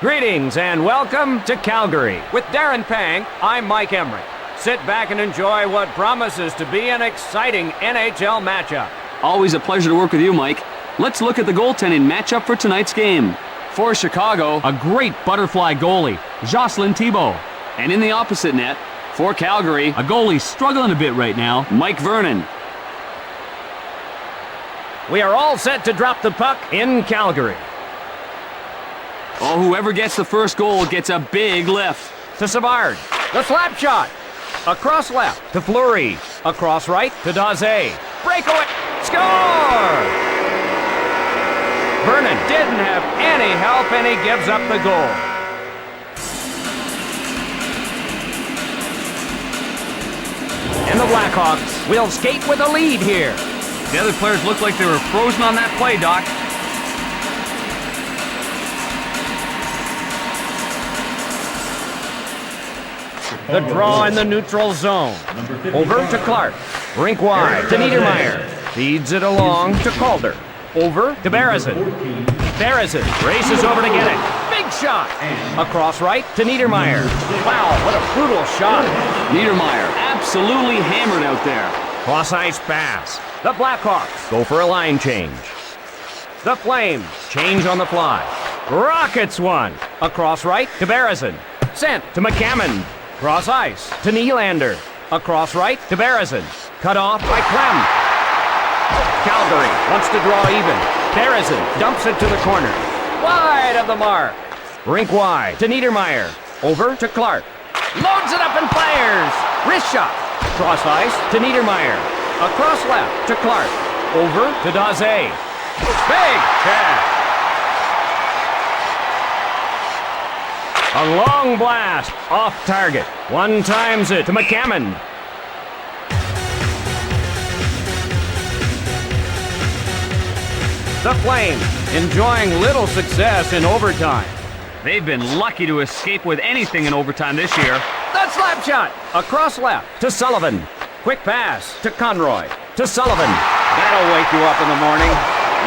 Greetings and welcome to Calgary. With Darren Pang, I'm Mike Emmerich. Sit back and enjoy what promises to be an exciting NHL matchup. Always a pleasure to work with you, Mike. Let's look at the goaltending matchup for tonight's game. For Chicago, a great butterfly goalie, Jocelyn Thibault. And in the opposite net, for Calgary, a goalie struggling a bit right now, Mike Vernon. We are all set to drop the puck in Calgary. Oh, whoever gets the first goal gets a big lift. To Savard, the slap shot. Across left to Fleury. Across right to Daze. Breakaway. Score! Vernon didn't have any help and he gives up the goal. And the Blackhawks will skate with a lead here. The other players looked like they were frozen on that play, Doc. The draw in the neutral zone. Over to Clark. Rink wide to Niedermeyer. Feeds it along to Calder. Over to Berezin. Berezin races over to get it. Big shot. Across right to Niedermeyer. Wow, what a brutal shot. Niedermeyer absolutely hammered out there. Cross-ice pass. The Blackhawks go for a line change. The Flames change on the fly. Rockets one. Across right to Berezin. Sent to McCammon. Cross ice to Nylander. Across right to Berezin. Cut off by Clem. Calgary wants to draw even. Berezin dumps it to the corner. Wide of the mark. Rink wide to Niedermeyer. Over to Clark. Loads it up and fires. Wrist shot. Cross ice to Niedermeyer. Across left to Clark. Over to Daze. Big catch. A long blast, off target. One times it to McCammon. The Flames enjoying little success in overtime. They've been lucky to escape with anything in overtime this year. The slap shot, across left to Sullivan. Quick pass to Conroy, to Sullivan. That'll wake you up in the morning.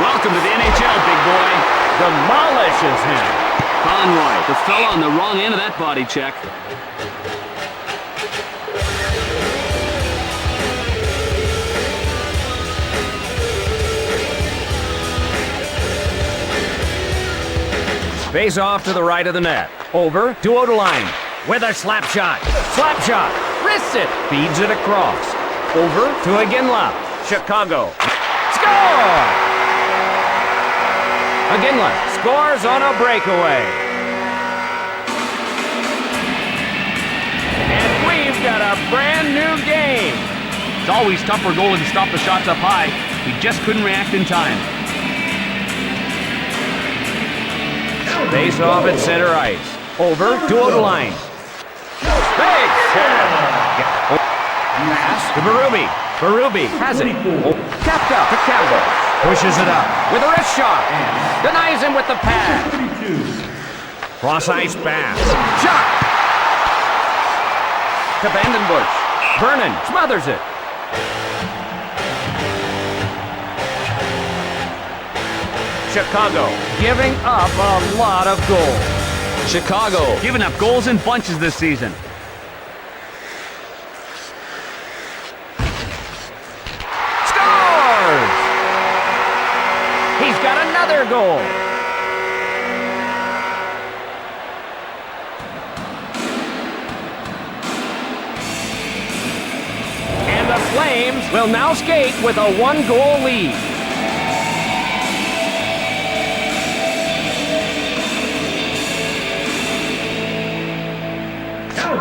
Welcome to the NHL, big boy. Demolishes him. Conroy, the fella on the wrong end of that body check. Face off to the right of the net. Over to Odeline with a slap shot. Slap shot. Wrists it. Feeds it across. Over to Iginla. Chicago. Score! Iginla scores on a breakaway. And we've got a brand new game. It's always tough for a goalie to stop the shots up high. He just couldn't react in time. Face off at center ice. Over to Odeline. Big shot. Pass to Berube. Berube has it. Tapped up to Campbell. Pushes it up with a wrist shot. Denies him with the pad. Cross-ice pass. Shot. To Vandenbush. Vernon smothers it. Chicago giving up a lot of goals. Chicago giving up goals in bunches this season. He's got another goal. And the Flames will now skate with a one-goal lead.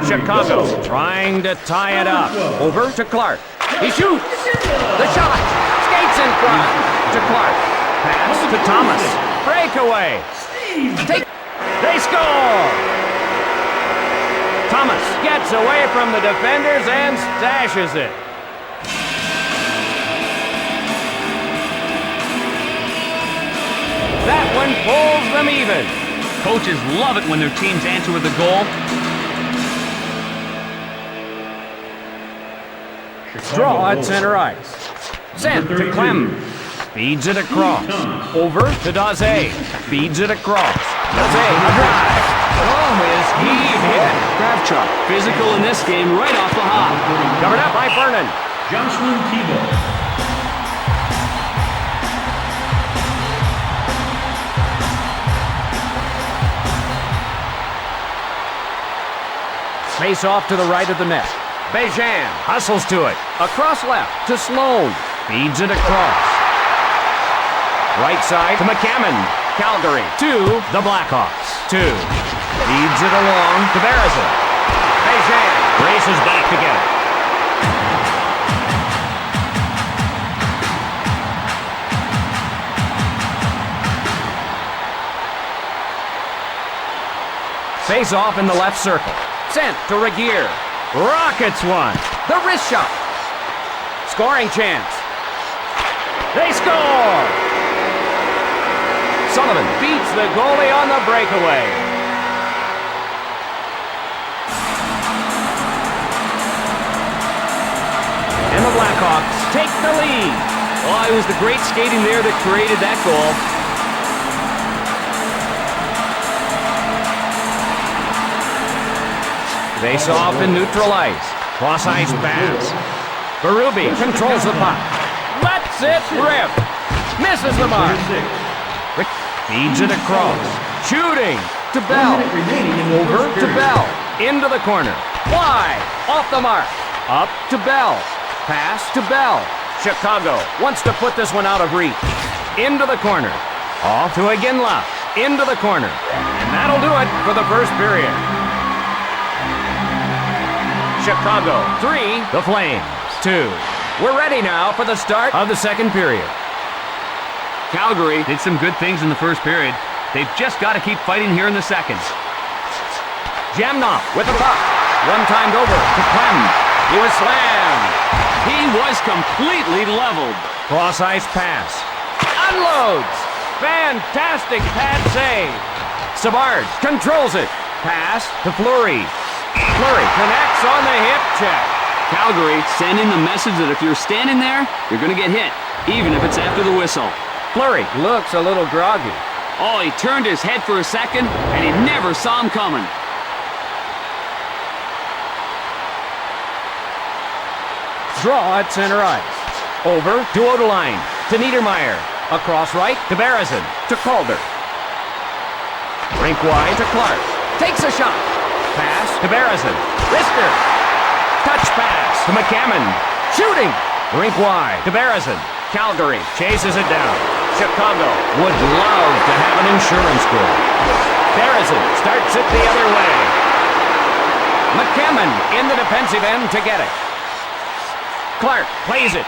Chicago trying to tie it up. Over to Clark. He shoots. The shot. Skates in front to Clark. Pass to Thomas. Breakaway. They score! Thomas gets away from the defenders and stashes it. That one pulls them even. Coaches love it when their teams answer with a goal. Draw at center ice. Sent to Clem. Feeds it across. Over to Daze. Feeds it across. Daze, a drive. truck. Physical in this game right off the hop. Covered up by Vernon. Jocelyn Thibault. Face off to the right of the net. Bejan hustles to it. Across left to Sloan. Feeds it across. Right side to McCammon. Calgary to the Blackhawks. 2. Feeds it along to Beresin. Bejan races back to get it. Face off in the left circle. Sent to Regier. Rockets one. The wrist shot. Scoring chance. They score! Sullivan beats the goalie on the breakaway. And the Blackhawks take the lead. Well, it was the great skating there that created that goal. Face off and neutralize. Cross ice pass. Berube controls the puck. Lets it rip. Misses the mark. Rick feeds it across. Shooting to Bell. Over to Bell. Into the corner. Wide. Off the mark. Up to Bell. Pass to Bell. Chicago wants to put this one out of reach. Into the corner. Off to Iginla. Into the corner. And that'll do it for the first period. Chicago 3, the Flames 2. We're ready now for the start of the second period. Calgary did some good things in the first period. They've just got to keep fighting here in the second. Jamnov with the puck. One-timed over to Clem. He was slammed. He was completely leveled. Cross-ice pass. Unloads. Fantastic pad save. Savard controls it. Pass to Fleury. Fleury connects on the hip check. Calgary sending the message that if you're standing there, you're going to get hit, even if it's after the whistle. Fleury looks a little groggy. Oh, he turned his head for a second, and he never saw him coming. Draw at center ice. Over to Odeline. To Niedermeyer. Across right to Beresin. To Calder. Rink wide to Clark. Takes a shot. Pass to Beresin. Rister. Touch pass to McCammon. Shooting. Rink wide to Beresin. Calgary chases it down. Chicago would love to have an insurance goal. Beresin starts it the other way. McCammon in the defensive end to get it. Clark plays it.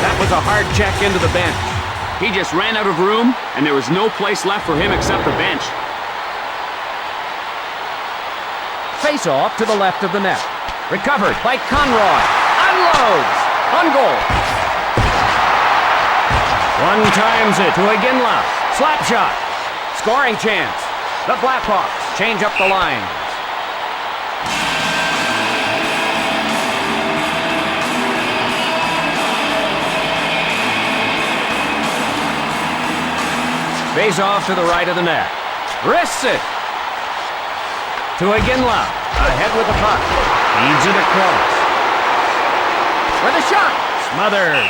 That was a hard check into the bench. He just ran out of room, and there was no place left for him except the bench. Face off to the left of the net. Recovered by Conroy. Unloads. On goal. One times it to Iginla. Slap shot. Scoring chance. The Blackhawks change up the line. Face off to the right of the net. Wrists it. To Iginla. Ahead with the puck. Feeds it across. For the shot. Smothered.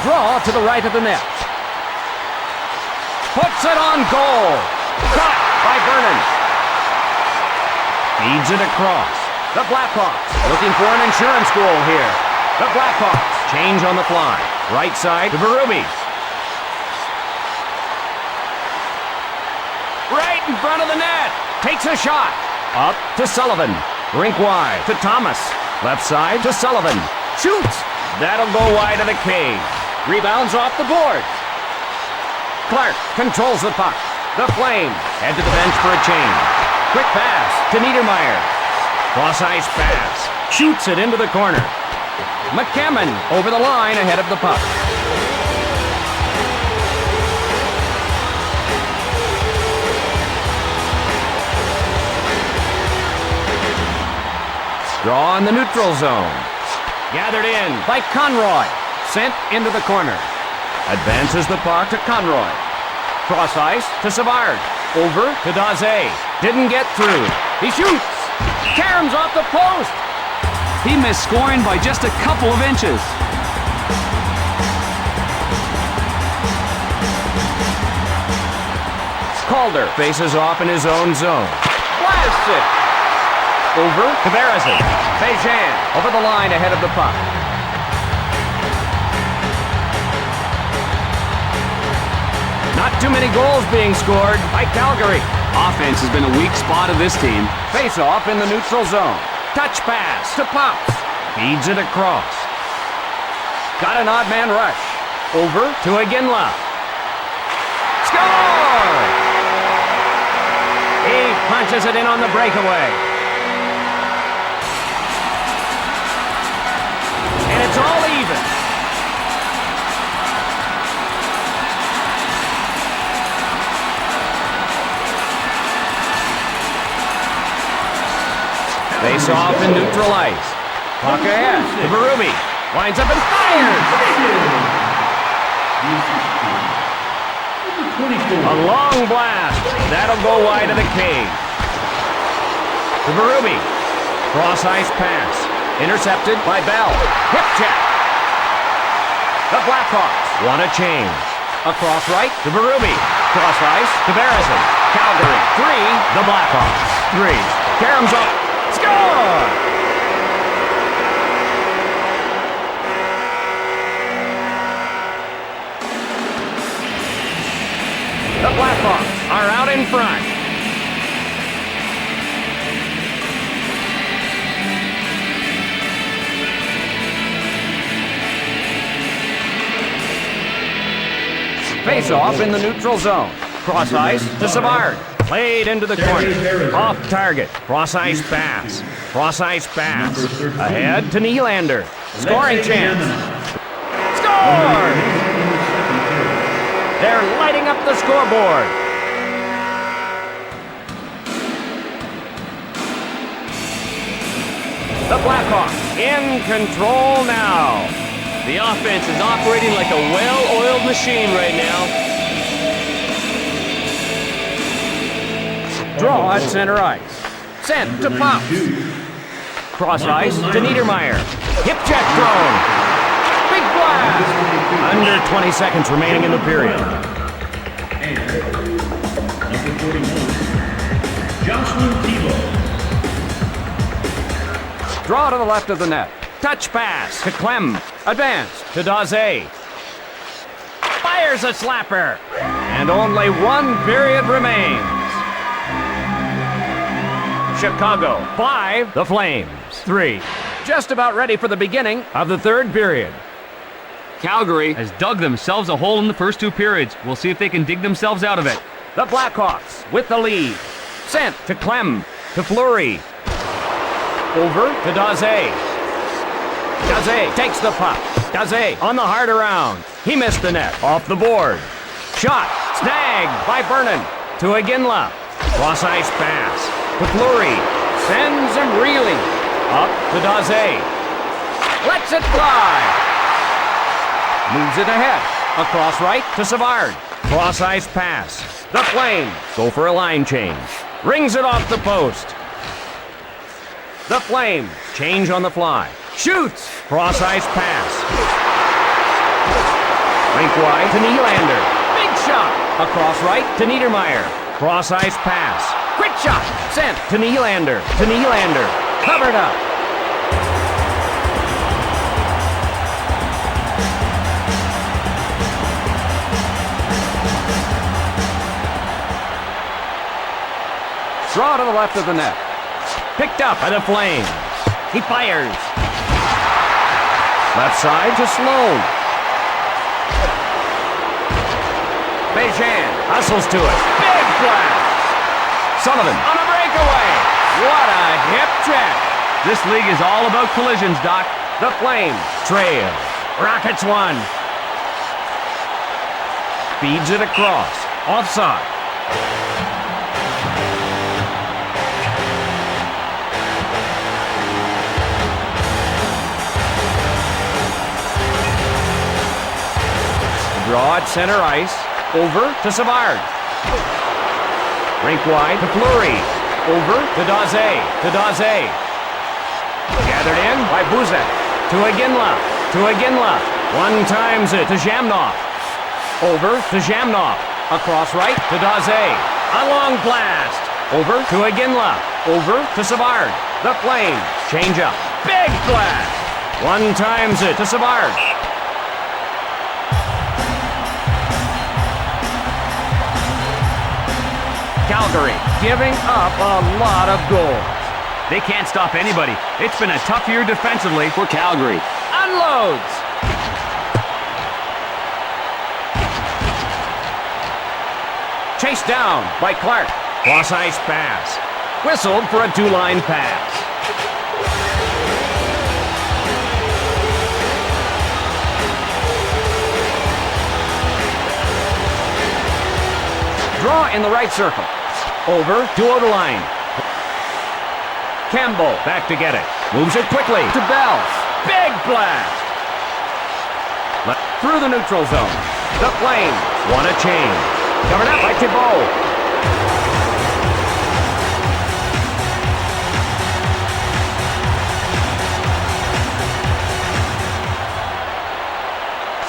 Draw to the right of the net. Puts it on goal. Caught by Vernon. Feeds it across. The Blackhawks looking for an insurance goal here. The Blackhawks change on the fly. Right side to Berube. Right in front of the net. Takes a shot. Up to Sullivan. Rink wide to Thomas. Left side to Sullivan. Shoots. That'll go wide of the cage. Rebounds off the board. Clark controls the puck. The Flames head to the bench for a change. Quick pass to Niedermeyer. Cross-ice pass. Shoots it into the corner. McCammon over the line ahead of the puck. Draw in the neutral zone. Gathered in by Conroy. Sent into the corner. Advances the puck to Conroy. Cross ice to Savard. Over to Daze. Didn't get through. He shoots. Caroms off the post. He missed scoring by just a couple of inches. Calder faces off in his own zone. Blasts it. Over to Berezin. Bejan over the line ahead of the puck. Not too many goals being scored by Calgary. Offense has been a weak spot of this team. Face-off in the neutral zone. Touch pass to Pops. Feeds it across. Got an odd man rush. Over to Iginla. Score! He punches it in on the breakaway. And it's all even. Face off in neutral ice. Puck ahead to Berube. Winds up and fires! A long blast. That'll go wide of the cage. To Berube. Cross ice pass. Intercepted by Bell. Hip check. The Blackhawks want a change. Across right to Berube. Cross ice to Berezin. Calgary 3. The Blackhawks 3. Caroms up. Score! The Blackhawks are out in front. Face-off in the neutral zone. Cross ice to Savard. Played into the corner. Off target. Cross ice pass. Cross ice pass. Ahead to Nylander. Scoring chance. Score! They're lighting up the scoreboard. The Blackhawks in control now. The offense is operating like a well-oiled machine right now. Draw at center ice. Sent to Pops. Cross ice to Niedermeyer. Hip check thrown. Big blast. Under 20 seconds remaining in the period. Draw to the left of the net. Touch pass to Clem. Advance to Daze. Fires a slapper. And only one period remains. Chicago 5, the Flames 3. Just about ready for the beginning of the third period. Calgary has dug themselves a hole in the first two periods. We'll see if they can dig themselves out of it. The Blackhawks with the lead. Sent to Clem, to Fleury. Over to Daze. Daze takes the puck. Daze on the hard around. He missed the net. Off the board. Shot. Snagged by Vernon. To Iginla. Cross ice pass. To Fleury. Sends him reeling. Up to Daze. Lets it fly. Moves it ahead. Across right to Savard. Cross ice pass. The Flames go for a line change. Rings it off the post. The Flames change on the fly. Shoots. Cross ice pass. Rink wide to Nylander. Big shot. Across right to Niedermeyer. Cross ice pass. Quick shot. Sent to Nylander. To Nylander. Covered up. Draw to the left of the net. Picked up by the Flames. He fires. Left side to Sloan. Bejan hustles to it. Big blast. Sullivan on a breakaway. What a hip check. This league is all about collisions, Doc. The Flames trail. Rockets won. Feeds it across. Offside. draw at center ice. Over to Savard. Rink wide to Fleury. Over to Daze. Gathered in by Buzek. To Iginla. One times it to Zhamnov. Over to Zhamnov. Across right to Daze. A long blast. Over to Iginla. Over to Savard. The Flames change up. Big blast. One times it to Savard. Calgary giving up a lot of goals. They can't stop anybody. It's been a tough year defensively for Calgary. Unloads. Chased down by Clark. Cross-ice pass. Whistled for a two-line pass. Draw in the right circle. Over to Odeline. Campbell back to get it. Moves it quickly to Bell. Big blast. Through the neutral zone. The Flames want a change. Covered up by Thibault.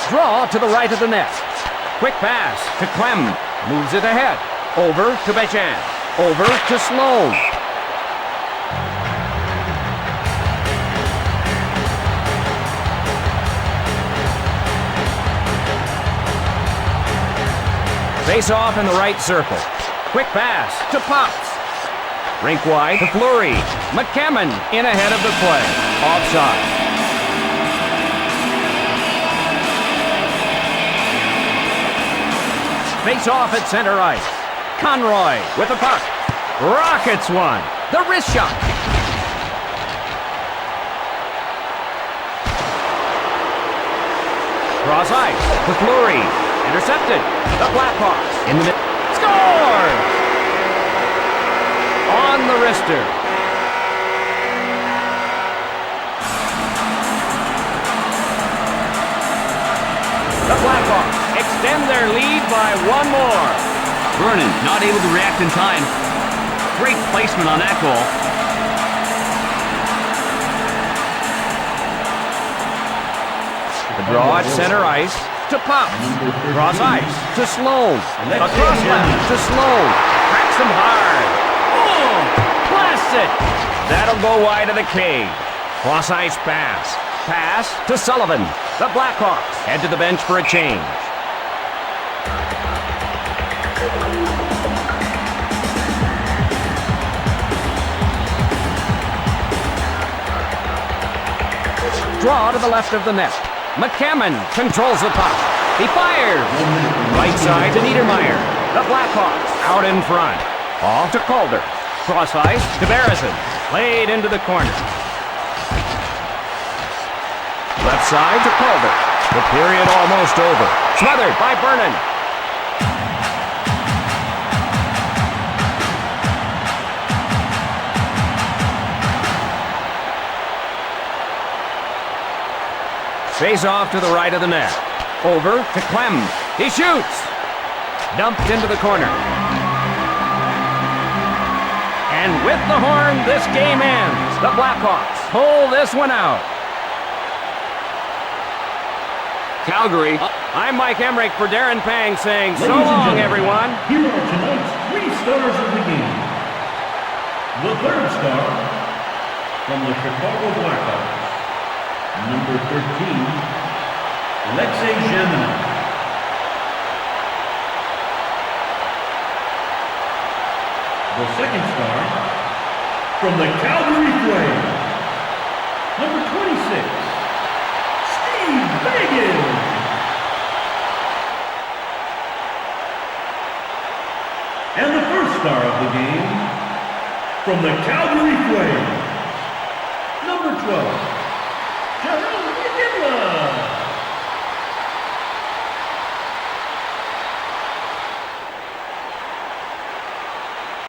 Draw to the right of the net. Quick pass to Clem. Moves it ahead. Over to Bechan. Over to Sloan. Face off in the right circle. Quick pass to Pops. Rink wide to Fleury. McCammon in ahead of the play. Offside. Face off at center ice. Conroy with the puck. Rockets one. The wrist shot. Cross ice to Fleury. Intercepted. The Blackhawks in the middle. Score! On the wrister. The Blackhawks extend their lead by one more. Vernon not able to react in time. Great placement on that goal. The draw at center ice to Pops. Cross ice to Sloan. Across left to Sloan. Cracks him hard. Oh! Blasts it! That'll go wide of the cage. Cross ice pass. Pass to Sullivan. The Blackhawks head to the bench for a change. Draw to the left of the net. McCammon controls the puck. He fires. Right side to Niedermeyer. The Blackhawks out in front. Off to Calder. Cross ice to Barrison. Played into the corner. Left side to Calder. The period almost over. Smothered by Vernon. Face off to the right of the net. Over to Clem. He shoots. Dumped into the corner. And with the horn, this game ends. The Blackhawks pull this one out. Calgary. I'm Mike Emmerich for Darren Pang saying so long, everyone. Here are tonight's 3 stars of the game. The third star from the Chicago Blackhawks, number 13, Alexei Zhamnov. The second star from the Calgary Flames, number 26, Steve Bagan. And the first star of the game from the Calgary Flames, number 12, Jerome Iginla.